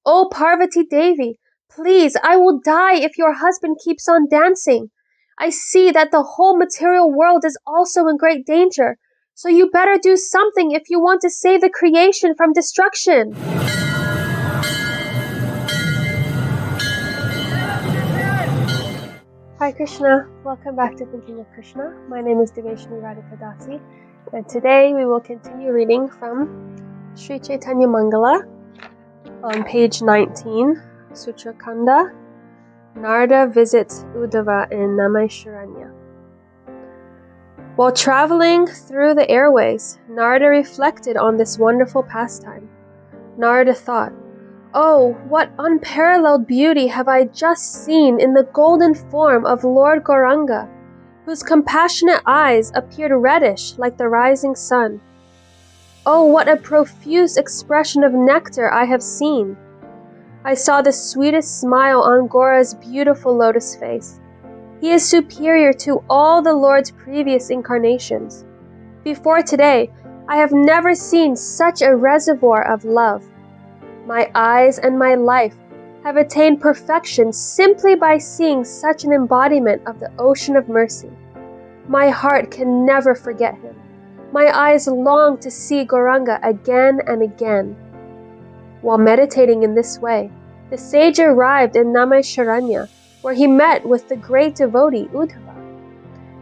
"O Parvati Devi, please, I will die if your husband keeps on dancing. I see that the whole material world is also in great danger, so you better do something if you want to save the creation from destruction." Hi Krishna, welcome back to Thinking of Krishna. My name is Devesani Radhika dasi, and today we will continue reading from Sri Caitanya Mangala on page 19, Sutra Khanda. Narada visits Uddhava in Namaisharanya. While traveling through the airways, Narada reflected on this wonderful pastime. Narada thought, "Oh, what unparalleled beauty have I just seen in the golden form of Lord Gauranga, whose compassionate eyes appeared reddish like the rising sun. Oh, what a profuse expression of nectar I have seen. I saw the sweetest smile on Gaura's beautiful lotus face. He is superior to all the Lord's previous incarnations. Before today, I have never seen such a reservoir of love. My eyes and my life have attained perfection simply by seeing such an embodiment of the ocean of mercy. My heart can never forget him. My eyes long to see Gauranga again and again." While meditating in this way, the sage arrived in Namaisharanya, where he met with the great devotee Uddhava.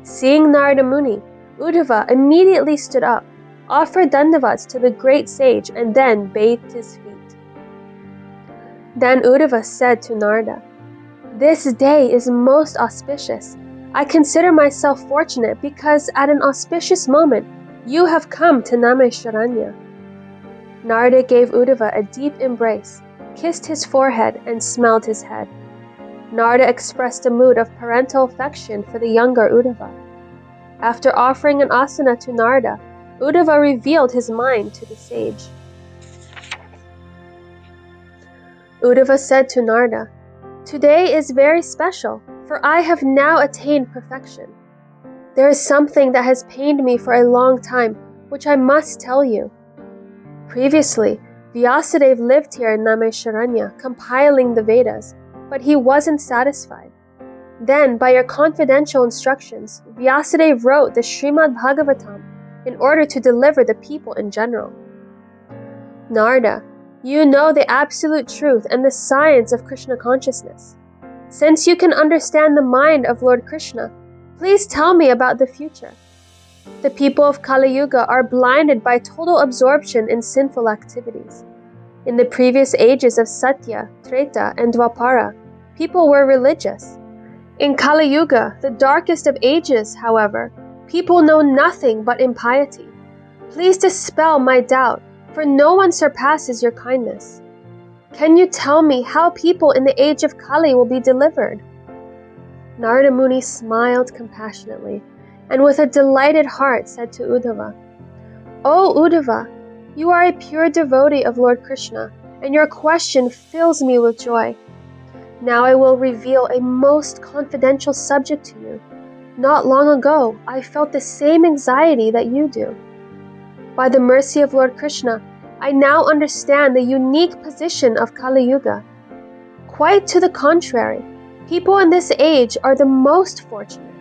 Seeing Narada Muni, Uddhava immediately stood up, offered dandavats to the great sage, and then bathed his feet. Then Uddhava said to Narada, "This day is most auspicious. I consider myself fortunate because at an auspicious moment you have come to Namaisharanya." Narada gave Uddhava a deep embrace, kissed his forehead, and smelled his head. Narada expressed a mood of parental affection for the younger Uddhava. After offering an asana to Narada, Uddhava revealed his mind to the sage. Uddhava said to Narada, "Today is very special, for I have now attained perfection. There is something that has pained me for a long time, which I must tell you. Previously, Vyasadeva lived here in Namaisharanya, compiling the Vedas, but he wasn't satisfied. Then, by your confidential instructions, Vyasadeva wrote the Srimad Bhagavatam in order to deliver the people in general. Narada, you know the absolute truth and the science of Krishna consciousness. Since you can understand the mind of Lord Krishna, please tell me about the future. The people of Kali Yuga are blinded by total absorption in sinful activities. In the previous ages of Satya, Treta, and Dwapara, people were religious. In Kali Yuga, the darkest of ages, however, people know nothing but impiety. Please dispel my doubt, for no one surpasses your kindness. Can you tell me how people in the age of Kali will be delivered?" Narada Muni smiled compassionately, and with a delighted heart said to Uddhava, "O Uddhava, you are a pure devotee of Lord Krishna, and your question fills me with joy. Now I will reveal a most confidential subject to you. Not long ago, I felt the same anxiety that you do. By the mercy of Lord Krishna, I now understand the unique position of Kali Yuga. Quite to the contrary, people in this age are the most fortunate.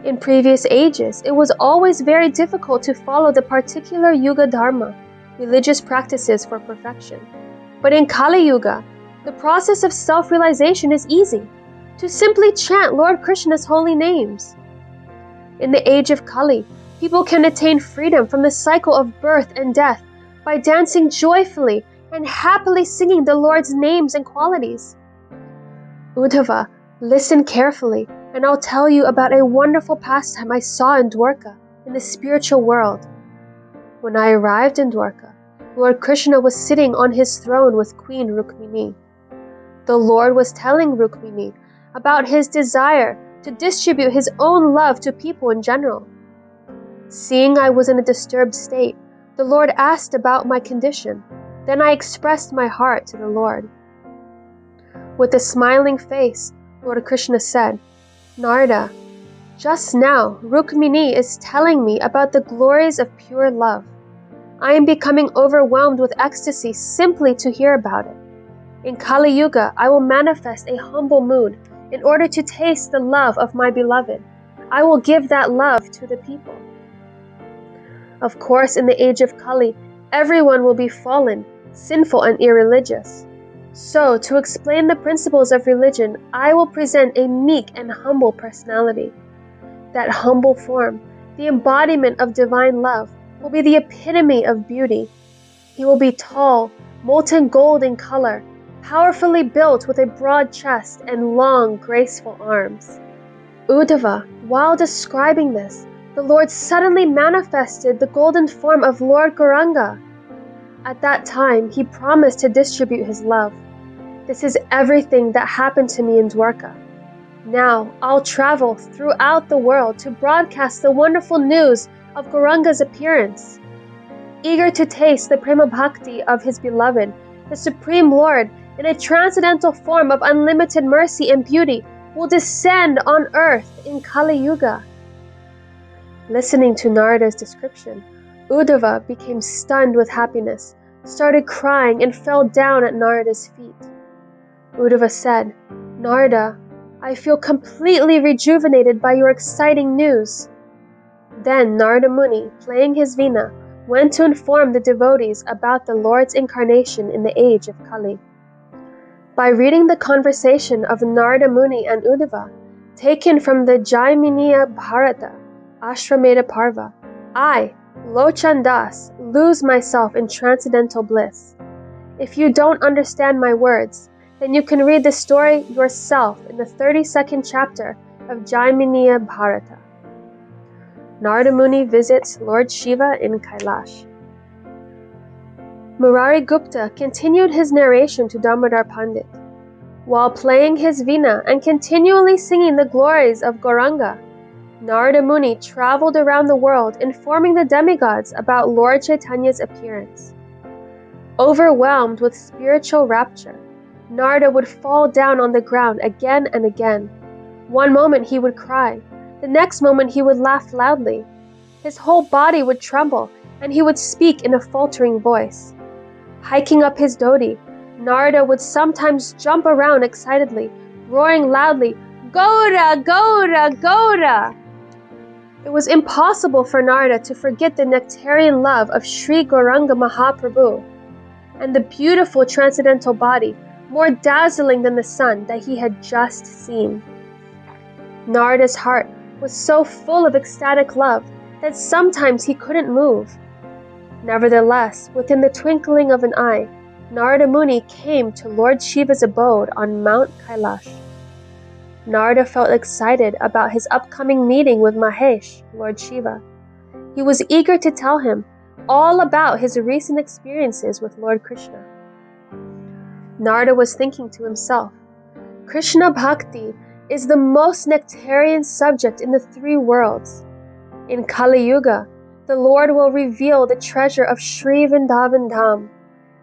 In previous ages, it was always very difficult to follow the particular Yuga Dharma, religious practices for perfection. But in Kali Yuga, the process of self-realization is easy, to simply chant Lord Krishna's holy names. In the age of Kali, people can attain freedom from the cycle of birth and death by dancing joyfully and happily singing the Lord's names and qualities. Uddhava, listen carefully, and I'll tell you about a wonderful pastime I saw in Dwarka, in the spiritual world. When I arrived in Dwarka, Lord Krishna was sitting on his throne with Queen Rukmini. The Lord was telling Rukmini about his desire to distribute his own love to people in general. Seeing I was in a disturbed state, the Lord asked about my condition. Then I expressed my heart to the Lord. With a smiling face, Lord Krishna said, "Narada, just now Rukmini is telling me about the glories of pure love. I am becoming overwhelmed with ecstasy simply to hear about it. In Kali Yuga, I will manifest a humble mood in order to taste the love of my beloved. I will give that love to the people. Of course, in the age of Kali, everyone will be fallen, sinful, and irreligious. So, to explain the principles of religion, I will present a meek and humble personality. That humble form, the embodiment of divine love, will be the epitome of beauty. He will be tall, molten gold in color, powerfully built with a broad chest and long, graceful arms. Uddhava, while describing this, the Lord suddenly manifested the golden form of Lord Gauranga. At that time, he promised to distribute his love. This is everything that happened to me in Dwarka. Now, I'll travel throughout the world to broadcast the wonderful news of Gauranga's appearance. Eager to taste the prema bhakti of his beloved, the Supreme Lord, in a transcendental form of unlimited mercy and beauty, will descend on earth in Kali Yuga. Listening to Narada's description, Uddhava became stunned with happiness, started crying, and fell down at Narada's feet. Uddhava said, "Narada, I feel completely rejuvenated by your exciting news." Then Narada Muni, playing his veena, went to inform the devotees about the Lord's incarnation in the age of Kali. By reading the conversation of Narada Muni and Uddhava, taken from the Jayapataka Bharata, Ashrameda Parva, I, Lochan Das, lose myself in transcendental bliss. If you don't understand my words, then you can read the story yourself in the 32nd chapter of Jayapataka Bharata. Narada Muni visits Lord Shiva in Kailash. Murari Gupta continued his narration to Damodar Pandit. While playing his veena and continually singing the glories of Gauranga, Narada Muni traveled around the world informing the demigods about Lord Chaitanya's appearance. Overwhelmed with spiritual rapture, Narada would fall down on the ground again and again. One moment he would cry, the next moment he would laugh loudly. His whole body would tremble, and he would speak in a faltering voice. Hiking up his dhoti, Narada would sometimes jump around excitedly, roaring loudly, "Gaura, Gaura, Gaura!" It was impossible for Narada to forget the nectarian love of Sri Gauranga Mahaprabhu and the beautiful transcendental body, more dazzling than the sun, that he had just seen. Narada's heart was so full of ecstatic love that sometimes he couldn't move. Nevertheless, within the twinkling of an eye, Narada Muni came to Lord Shiva's abode on Mount Kailash. Narada felt excited about his upcoming meeting with Mahesh, Lord Shiva. He was eager to tell him all about his recent experiences with Lord Krishna. Narada was thinking to himself, Krishna Bhakti is the most nectarian subject in the three worlds. In Kali Yuga, the Lord will reveal the treasure of Sri Vrindavan Dham.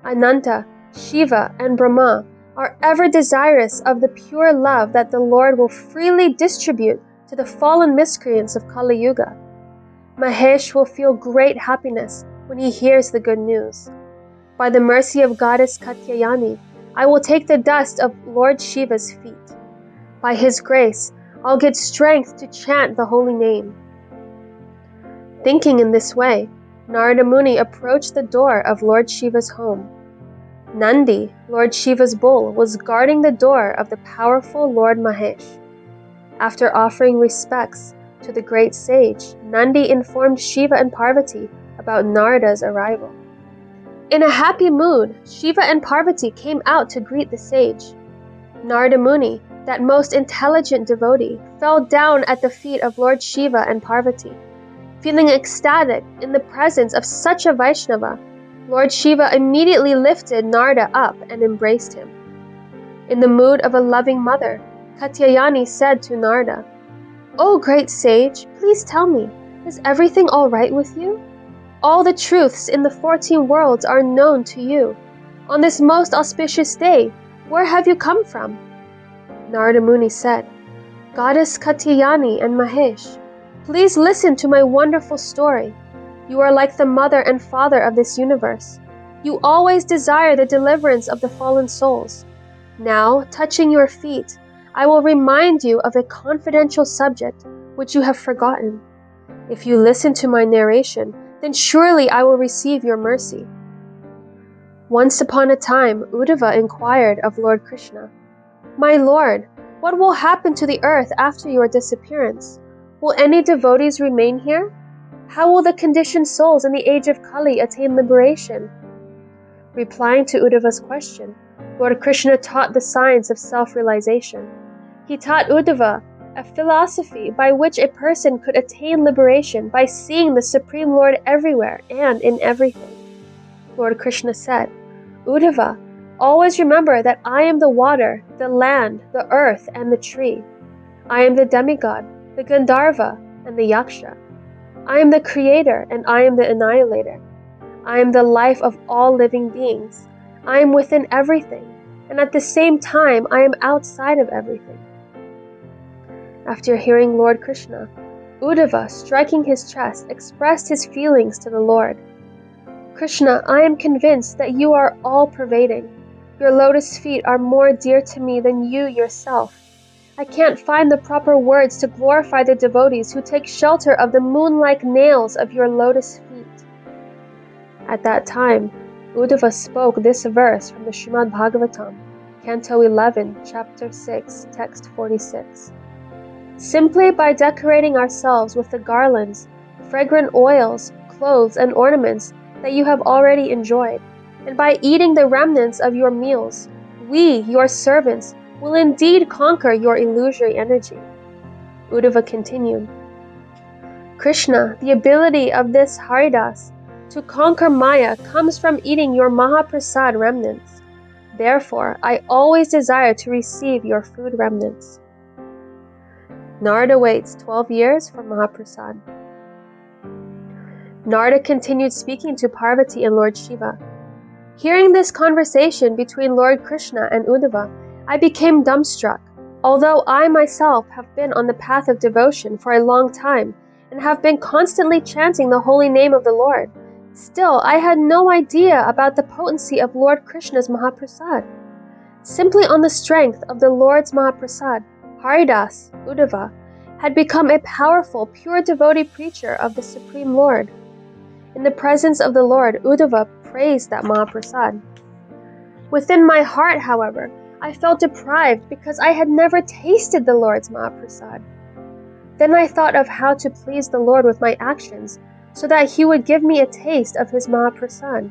Ananta, Shiva, and Brahma are ever desirous of the pure love that the Lord will freely distribute to the fallen miscreants of Kali Yuga. Mahesh will feel great happiness when he hears the good news. By the mercy of Goddess Katyayani, I will take the dust of Lord Shiva's feet. By his grace, I'll get strength to chant the holy name. Thinking in this way, Narada Muni approached the door of Lord Shiva's home. Nandi, Lord Shiva's bull, was guarding the door of the powerful Lord Mahesh. After offering respects to the great sage, Nandi informed Shiva and Parvati about Narada's arrival. In a happy mood, Shiva and Parvati came out to greet the sage. Narada Muni, that most intelligent devotee, fell down at the feet of Lord Shiva and Parvati. Feeling ecstatic in the presence of such a Vaishnava, Lord Shiva immediately lifted Narada up and embraced him. In the mood of a loving mother, Katyayani said to Narada, "O great sage, please tell me, is everything all right with you? All the truths in the 14 worlds are known to you. On this most auspicious day, where have you come from?" Narada Muni said, "Goddess Katyayani and Mahesh, please listen to my wonderful story. You are like the mother and father of this universe. You always desire the deliverance of the fallen souls. Now, touching your feet, I will remind you of a confidential subject which you have forgotten. If you listen to my narration, then surely I will receive your mercy. Once upon a time, Uddhava inquired of Lord Krishna, My Lord, what will happen to the earth after your disappearance? Will any devotees remain here? How will the conditioned souls in the age of Kali attain liberation? Replying to Uddhava's question, Lord Krishna taught the science of self-realization. He taught Uddhava a philosophy by which a person could attain liberation by seeing the Supreme Lord everywhere and in everything. Lord Krishna said, Uddhava, always remember that I am the water, the land, the earth, and the tree. I am the demigod, the Gandharva, and the Yaksha. I am the creator, and I am the annihilator. I am the life of all living beings. I am within everything, and at the same time I am outside of everything. After hearing Lord Krishna, Uddhava, striking his chest, expressed his feelings to the Lord. Krishna, I am convinced that you are all-pervading. Your lotus feet are more dear to me than you yourself. I can't find the proper words to glorify the devotees who take shelter of the moon-like nails of your lotus feet. At that time, Uddhava spoke this verse from the Srimad Bhagavatam, Canto 11, Chapter 6, Text 46. Simply by decorating ourselves with the garlands, fragrant oils, clothes, and ornaments that you have already enjoyed, and by eating the remnants of your meals, we, your servants, will indeed conquer your illusory energy. Uddhava continued, Krishna, the ability of this Haridas to conquer Maya comes from eating your Maha-prasad remnants. Therefore, I always desire to receive your food remnants. Narada waits 12 years for Maha-prasad. Narada continued speaking to Parvati and Lord Shiva. Hearing this conversation between Lord Krishna and Uddhava, I became dumbstruck. Although I myself have been on the path of devotion for a long time and have been constantly chanting the holy name of the Lord, still I had no idea about the potency of Lord Krishna's Maha-prasad. Simply on the strength of the Lord's Maha-prasad, Haridas, Uddhava, had become a powerful, pure devotee preacher of the Supreme Lord. In the presence of the Lord, Uddhava praised that Maha-prasad. Within my heart, however, I felt deprived because I had never tasted the Lord's Maha-prasad. Then I thought of how to please the Lord with my actions so that He would give me a taste of His Maha-prasad.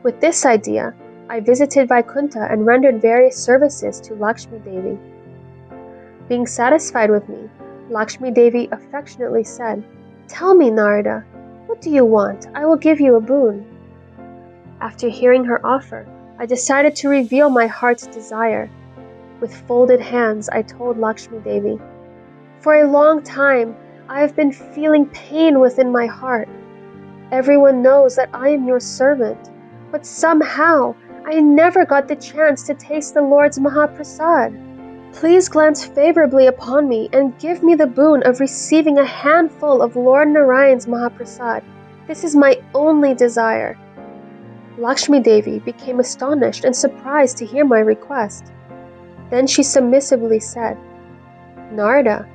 With this idea, I visited Vaikuntha and rendered various services to Lakshmi Devi. Being satisfied with me, Lakshmi Devi affectionately said, Tell me, Narada, what do you want? I will give you a boon. After hearing her offer, I decided to reveal my heart's desire. With folded hands, I told Lakshmi Devi, For a long time, I have been feeling pain within my heart. Everyone knows that I am your servant, but somehow I never got the chance to taste the Lord's Maha-prasad. Please glance favorably upon me and give me the boon of receiving a handful of Lord Narayan's Maha-prasad. This is my only desire. Lakshmi Devi became astonished and surprised to hear my request. Then she submissively said, Narada,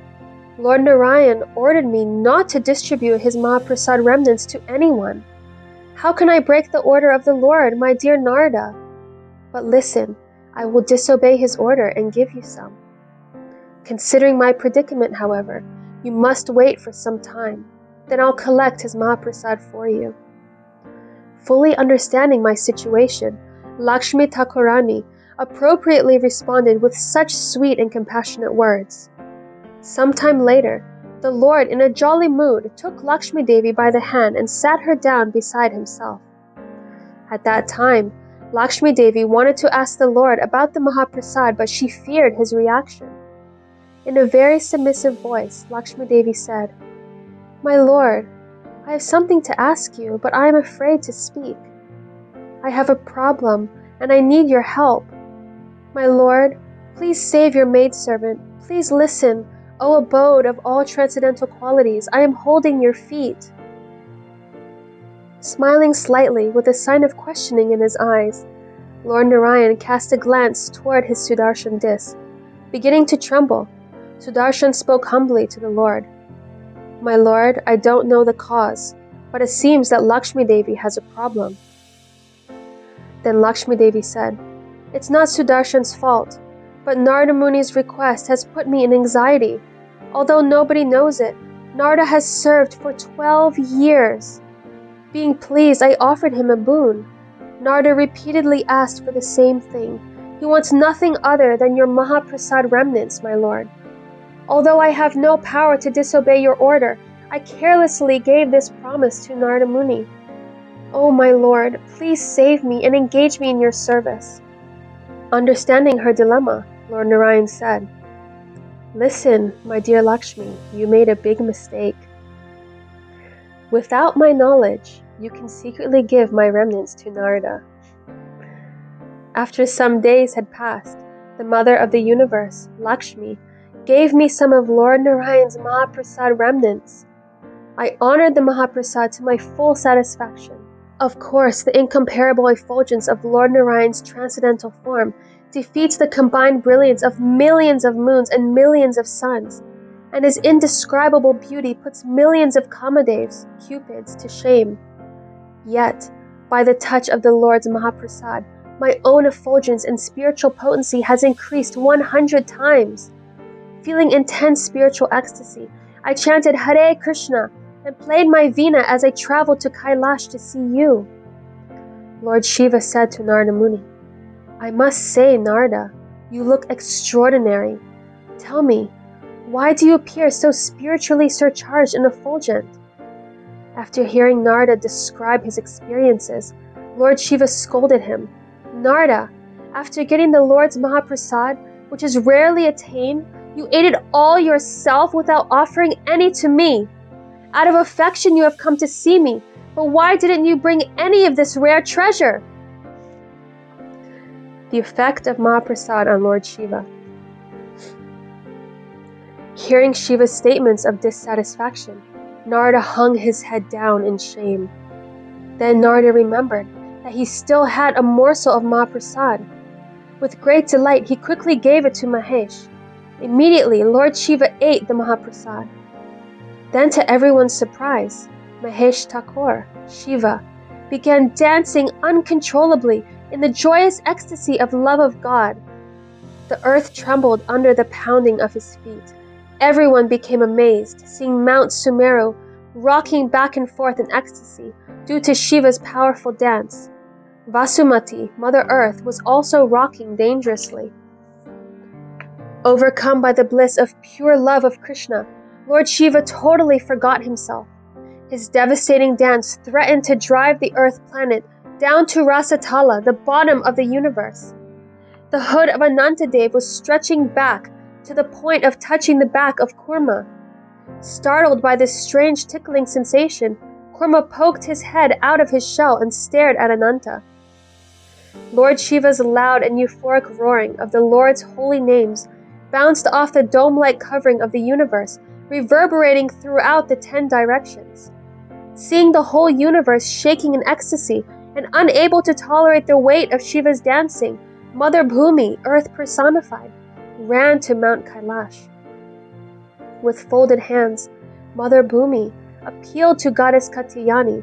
Lord Narayan ordered me not to distribute his Maha-prasad remnants to anyone. How can I break the order of the Lord, my dear Narada? But listen, I will disobey his order and give you some. Considering my predicament, however, you must wait for some time. Then I'll collect his Maha-prasad for you. Fully understanding my situation, Lakshmi Thakurani appropriately responded with such sweet and compassionate words. Sometime later, the Lord, in a jolly mood, took Lakshmi Devi by the hand and sat her down beside himself. At that time, Lakshmi Devi wanted to ask the Lord about the Maha-prasad, but she feared his reaction. In a very submissive voice, Lakshmi Devi said, My Lord, I have something to ask you, but I am afraid to speak. I have a problem, and I need your help. My Lord, please save your maidservant. Please listen, O abode of all transcendental qualities. I am holding your feet. Smiling slightly with a sign of questioning in his eyes, Lord Narayan cast a glance toward his Sudarshan disc. Beginning to tremble, Sudarshan spoke humbly to the Lord. "My Lord, I don't know the cause, but it seems that Lakshmi Devi has a problem." Then Lakshmi Devi said, "It's not Sudarshan's fault, but Narada Muni's request has put me in anxiety. Although nobody knows it, Narada has served for 12 years. Being pleased, I offered him a boon. Narada repeatedly asked for the same thing. He wants nothing other than your Maha-prasad remnants, my Lord. Although I have no power to disobey your order, I carelessly gave this promise to Narada Muni. Oh, my Lord, please save me and engage me in your service." Understanding her dilemma, Lord Narayan said, "Listen, my dear Lakshmi, you made a big mistake. Without my knowledge, you can secretly give my remnants to Narada." After some days had passed, the mother of the universe, Lakshmi, gave me some of Lord Narayan's Maha-prasad remnants. I honored the Maha-prasad to my full satisfaction. Of course, the incomparable effulgence of Lord Narayan's transcendental form defeats the combined brilliance of millions of moons and millions of suns, and his indescribable beauty puts millions of Kamadevs, Cupids, to shame. Yet, by the touch of the Lord's Maha-prasad, my own effulgence and spiritual potency has increased 100 times. Feeling intense spiritual ecstasy, I chanted Hare Krishna and played my veena as I traveled to Kailash to see you. Lord Shiva said to Narada Muni, "I must say, Narada, you look extraordinary. Tell me, why do you appear so spiritually surcharged and effulgent?" After hearing Narada describe his experiences, Lord Shiva scolded him. "Narada, after getting the Lord's Maha-prasad, which is rarely attained, you ate it all yourself without offering any to me. Out of affection you have come to see me, but why didn't you bring any of this rare treasure?" The effect of Maha-prasad on Lord Shiva. Hearing Shiva's statements of dissatisfaction, Narada hung his head down in shame. Then Narada remembered that he still had a morsel of Maha-prasad. With great delight, he quickly gave it to Mahesh. Immediately, Lord Shiva ate the Maha-prasad. Then, to everyone's surprise, Mahesh Thakur, Shiva, began dancing uncontrollably in the joyous ecstasy of love of God. The earth trembled under the pounding of his feet. Everyone became amazed, seeing Mount Sumeru rocking back and forth in ecstasy due to Shiva's powerful dance. Vasumati, Mother Earth, was also rocking dangerously. Overcome by the bliss of pure love of Krishna, Lord Shiva totally forgot himself. His devastating dance threatened to drive the Earth planet down to Rasatala, the bottom of the universe. The hood of Anantadev was stretching back to the point of touching the back of Kurma. Startled by this strange tickling sensation, Kurma poked his head out of his shell and stared at Ananta. Lord Shiva's loud and euphoric roaring of the Lord's holy names bounced off the dome-like covering of the universe, reverberating throughout the 10 directions. Seeing the whole universe shaking in ecstasy and unable to tolerate the weight of Shiva's dancing, Mother Bhumi, Earth personified, ran to Mount Kailash. With folded hands, Mother Bhumi appealed to Goddess Katyayani,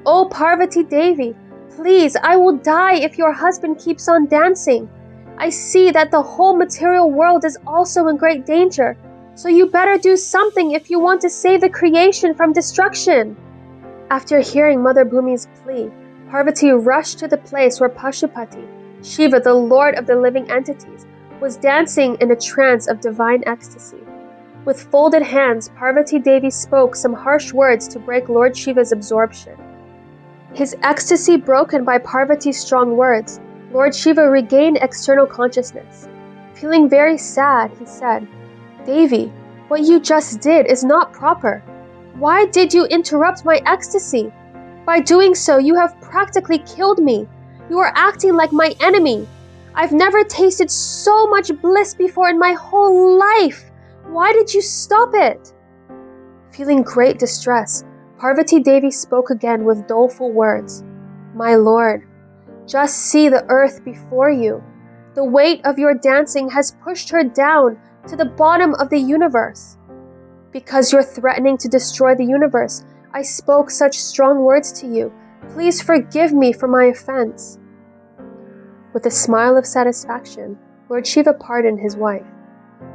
"O Parvati Devi, please, I will die if your husband keeps on dancing. I see that the whole material world is also in great danger, so you better do something if you want to save the creation from destruction." After hearing Mother Bhumi's plea, Parvati rushed to the place where Pashupati, Shiva, the Lord of the living entities, was dancing in a trance of divine ecstasy. With folded hands, Parvati Devi spoke some harsh words to break Lord Shiva's absorption. His ecstasy broken by Parvati's strong words, Lord Shiva regained external consciousness. Feeling very sad, he said, "Devi, what you just did is not proper. Why did you interrupt my ecstasy? By doing so, you have practically killed me. You are acting like my enemy. I've never tasted so much bliss before in my whole life. Why did you stop it?" Feeling great distress, Parvati Devi spoke again with doleful words. My lord, just see the earth before you. The weight of your dancing has pushed her down to the bottom of the universe. Because you're threatening to destroy the universe, I spoke such strong words to you. Please forgive me for my offense. With a smile of satisfaction, Lord Shiva pardoned his wife.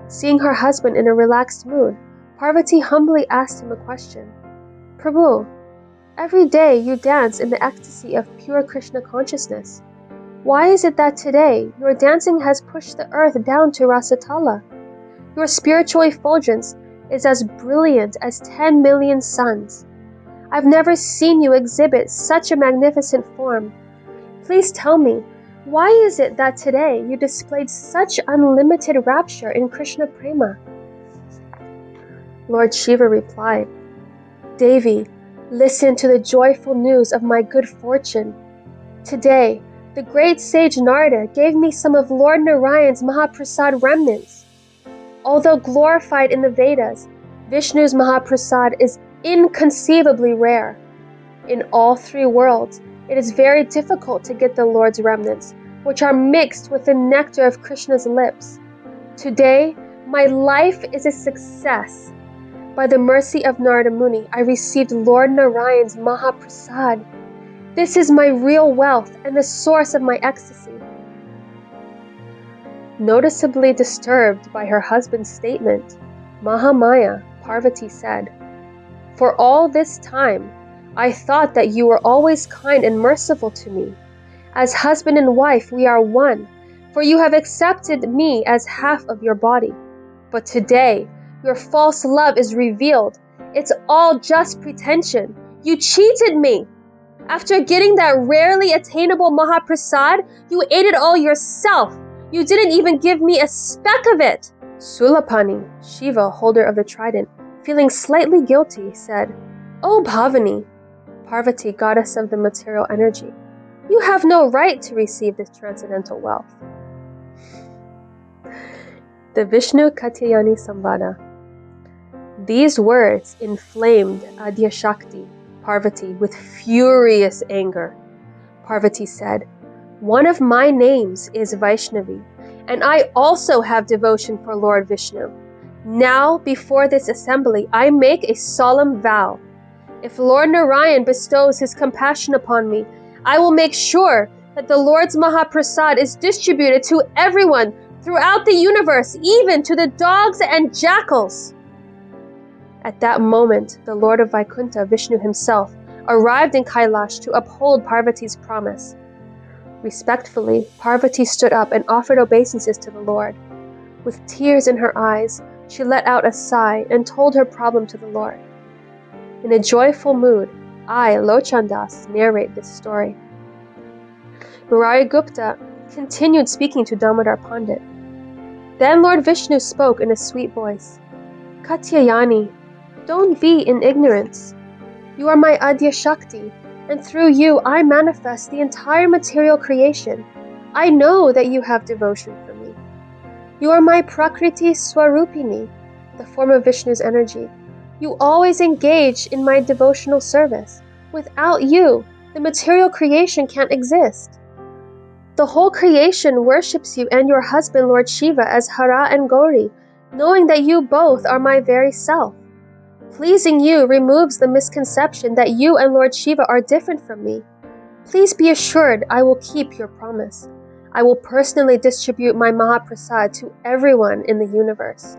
Seeing her husband in a relaxed mood, Parvati humbly asked him a question. Prabhu, every day you dance in the ecstasy of pure Krishna consciousness. Why is it that today your dancing has pushed the earth down to Rasatala? Your spiritual effulgence is as brilliant as 10 million suns. I've never seen you exhibit such a magnificent form. Please tell me, why is it that today you displayed such unlimited rapture in Krishna Prema? Lord Shiva replied, Devi, listen to the joyful news of my good fortune. Today, the great sage Narada gave me some of Lord Narayan's Maha-prasad remnants. Although glorified in the Vedas, Vishnu's Maha-prasad is inconceivably rare. In all three worlds, it is very difficult to get the Lord's remnants, which are mixed with the nectar of Krishna's lips. Today, my life is a success. By the mercy of Narada Muni, I received Lord Narayan's Maha-prasad. This is my real wealth and the source of my ecstasy. Noticeably disturbed by her husband's statement, Mahamaya, Parvati said, For all this time, I thought that you were always kind and merciful to me. As husband and wife, we are one, for you have accepted me as half of your body. But today, your false love is revealed. It's all just pretension. You cheated me. After getting that rarely attainable Maha-prasad, you ate it all yourself. You didn't even give me a speck of it. Sulapani, Shiva, holder of the trident, feeling slightly guilty, said, Oh Bhavani, Parvati, goddess of the material energy, you have no right to receive this transcendental wealth. The Vishnu Katyayani Samvada. These words inflamed Adyashakti, Parvati, with furious anger. Parvati said, One of my names is Vaishnavi, and I also have devotion for Lord Vishnu. Now, before this assembly, I make a solemn vow. If Lord Narayan bestows his compassion upon me, I will make sure that the Lord's Maha-prasad is distributed to everyone throughout the universe, even to the dogs and jackals. At that moment, the Lord of Vaikuntha, Vishnu himself, arrived in Kailash to uphold Parvati's promise. Respectfully, Parvati stood up and offered obeisances to the Lord. With tears in her eyes, she let out a sigh and told her problem to the Lord. In a joyful mood, I, Lochandas, narrate this story. Murari Gupta continued speaking to Damodar Pandit. Then Lord Vishnu spoke in a sweet voice. Katyayani, don't be in ignorance. You are my Adya Shakti, and through you I manifest the entire material creation. I know that you have devotion for me. You are my Prakriti Swarupini, the form of Vishnu's energy. You always engage in my devotional service. Without you, the material creation can't exist. The whole creation worships you and your husband Lord Shiva as Hara and Gauri, knowing that you both are my very self. Pleasing you removes the misconception that you and Lord Shiva are different from me. Please be assured I will keep your promise. I will personally distribute my Maha-prasad to everyone in the universe.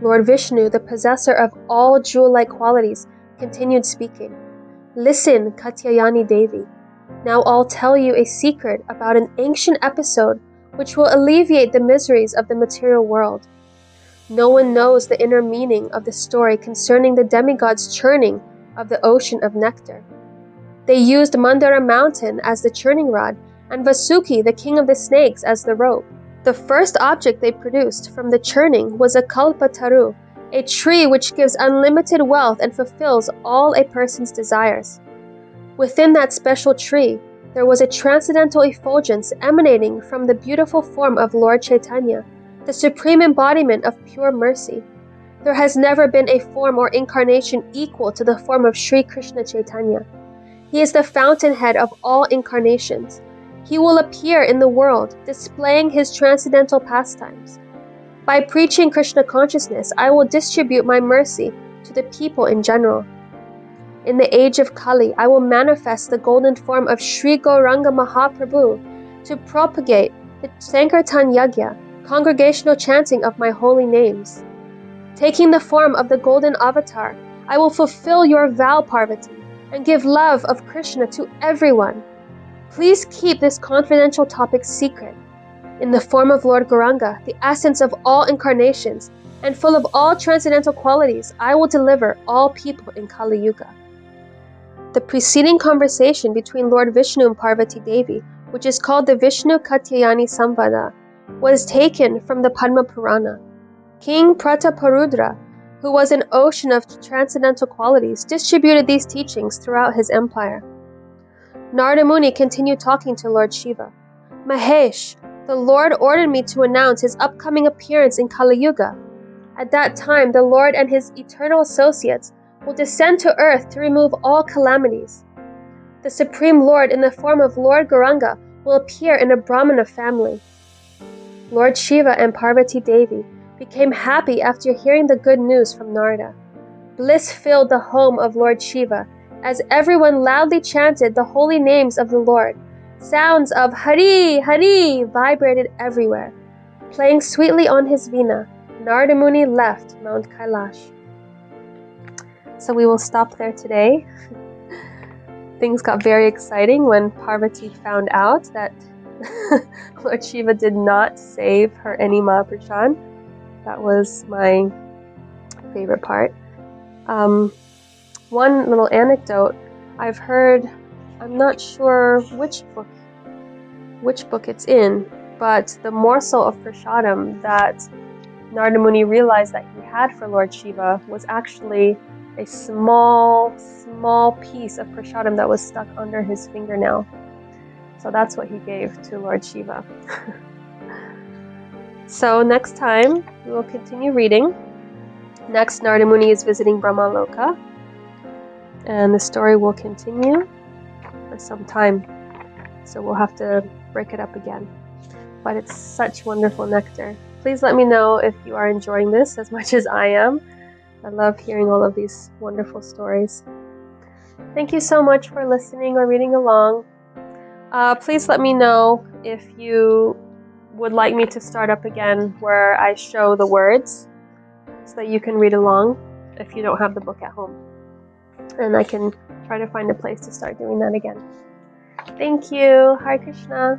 Lord Vishnu, the possessor of all jewel-like qualities, continued speaking. Listen, Katyayani Devi. Now I'll tell you a secret about an ancient episode which will alleviate the miseries of the material world. No one knows the inner meaning of the story concerning the demigods' churning of the ocean of nectar. They used Mandara mountain as the churning rod and Vasuki, the king of the snakes, as the rope. The first object they produced from the churning was a kalpataru, a tree which gives unlimited wealth and fulfills all a person's desires. Within that special tree, there was a transcendental effulgence emanating from the beautiful form of Lord Chaitanya, the supreme embodiment of pure mercy. There has never been a form or incarnation equal to the form of Sri Krishna Chaitanya. He is the fountainhead of all incarnations. He will appear in the world, displaying his transcendental pastimes. By preaching Krishna consciousness, I will distribute my mercy to the people in general. In the age of Kali, I will manifest the golden form of Sri Gauranga Mahaprabhu to propagate the Sankirtan Yagya, congregational chanting of my holy names. Taking the form of the golden avatar, I will fulfill your vow, Parvati, and give love of Krishna to everyone. Please keep this confidential topic secret. In the form of Lord Gauranga, the essence of all incarnations, and full of all transcendental qualities, I will deliver all people in Kali Yuga. The preceding conversation between Lord Vishnu and Parvati Devi, which is called the Vishnu Katyayani Samvada, was taken from the Padma Purana. King Prataparudra, who was an ocean of transcendental qualities, distributed these teachings throughout his empire. Narada Muni continued talking to Lord Shiva. Mahesh, the Lord ordered me to announce his upcoming appearance in Kali Yuga. At that time, the Lord and his eternal associates will descend to earth to remove all calamities. The Supreme Lord in the form of Lord Gauranga will appear in a Brahmana family. Lord Shiva and Parvati Devi became happy after hearing the good news from Narada. Bliss filled the home of Lord Shiva as everyone loudly chanted the holy names of the Lord. Sounds of Hari, Hari vibrated everywhere. Playing sweetly on his veena, Narada Muni left Mount Kailash. So we will stop there today. Things got very exciting when Parvati found out that Lord Shiva did not save her any Maha-prasad. That was my favorite part. One little anecdote I've heard, I'm not sure which book it's in, but the morsel of prasadam that Narada Muni realized that he had for Lord Shiva was actually a small piece of prasadam that was stuck under his fingernail. So that's what he gave to Lord Shiva. So next time we will continue reading. Next, Narada Muni is visiting Brahmaloka, and the story will continue for some time. So we'll have to break it up again. But it's such wonderful nectar. Please let me know if you are enjoying this as much as I am. I love hearing all of these wonderful stories. Thank you so much for listening or reading along. Please let me know if you would like me to start up again where I show the words so that you can read along if you don't have the book at home. And I can try to find a place to start doing that again. Thank you. Hare Krishna.